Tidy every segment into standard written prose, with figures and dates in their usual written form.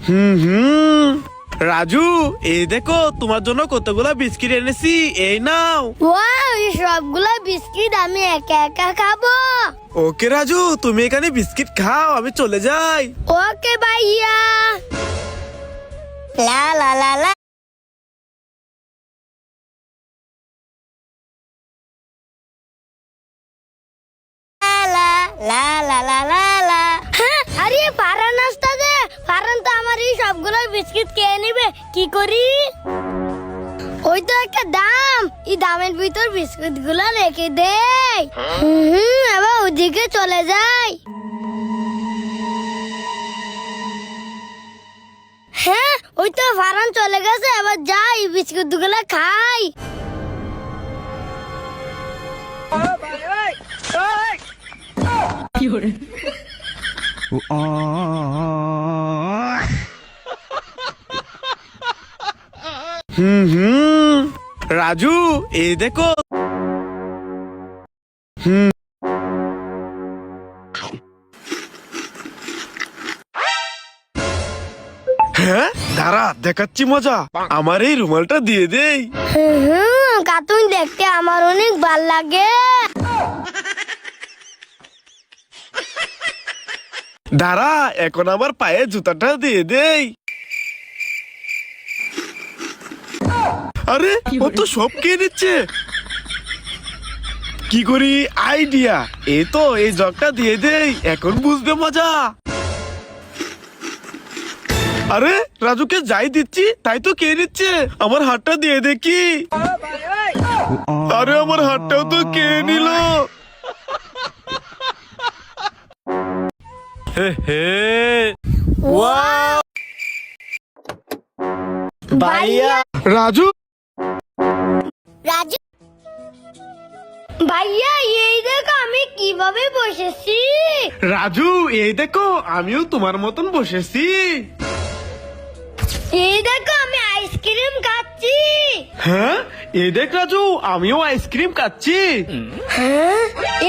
হুম রাজু, এই দেখো তোমার জন্য কতগুলা বিস্কিট এনেছি, এই নাও। ওয়াও, এই সবগুলা বিস্কিট আমি একা একা খাবো। ওকে রাজু, তুমি এখানে বিস্কিট খাও, আমি চলে যাই। ওকে ভাইয়া। লা লা লা লা। লা লা লা লা লা লা। হ্যাঁ, আরে ফারান নাস্তা দে। ফারান তো আমার এই সবগুলো বিস্কিট খেয়ে নিবে, কি করি? ওই তো একটা দাম, এই দামের ভিতর বিস্কুট গুলো রেখে দেই। এবার ওদিকে চলে যাই। হ্যাঁ, ওই তো ফারান চলে গেছে, এবার যাই বিস্কুট গুলো খাই। রাজু, এই দেখো। হ্যাঁ, দাঁড়া দেখাচ্ছি মজা। আমার এই রুমালটা দিয়ে দেই। কার্টুন দেখতে আমার অনেক ভাল লাগে। দাঁড়া, এখন আমার পায়ে জুতাটা দিয়ে দেই। আরে, ও তো সব খেয়ে নিচ্ছে। কি করি, আইডিয়া। এই তো, এই জগটা দিয়ে দেই, এখন বুঝবে মজা। আরে, রাজুকে যাই দিচ্ছি তাই তো খেয়ে নিচ্ছে। আমার হাতটা দিয়ে দেখি। আরে, আমার হাতটাও তো খেয়ে নিল। হে হে, ওয়াও। ভাইয়া। রাজু, রাজু ভাইয়া, এই দেখো আমি কিভাবে বসেছি। রাজু, এই দেখো আমিও তোমার মতন বসেছি। এই দেখো আমি আইসক্রিম খাচ্ছি। হ্যাঁ, এই দেখ রাজু, আমিও আইসক্রিম খাচ্ছি। হ্যাঁ,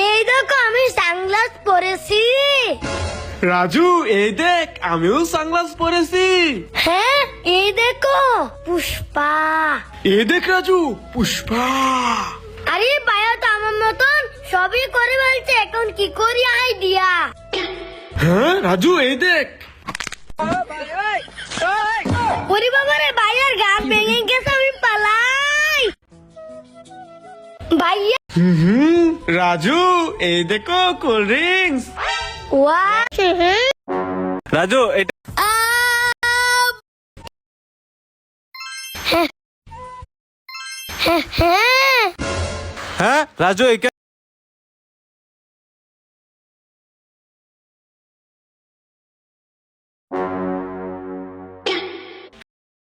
এই দেখো আমি সানগ্লাস পরেছি। রাজু, এই দেখ আমিও সানগ্লাস পরেছি। হ্যাঁ, এই দেখো পুষ্পা। এই দেখ রাজু, পুষ্পা। আরে ভাইয়া তো আমার মতন সবই করে বলছে, এখন কি করি আইডিয়া। হ্যাঁ রাজু, এই দেখ। ওরে বাবা রে, ভাইয়ার গান ভেঙে গেছে, আমি পালাই। ভাইয়া। রাজু, এই দেখো কোল্ড ড্রিঙ্কস। রাজু, এটা হ্যাঁ রাজু,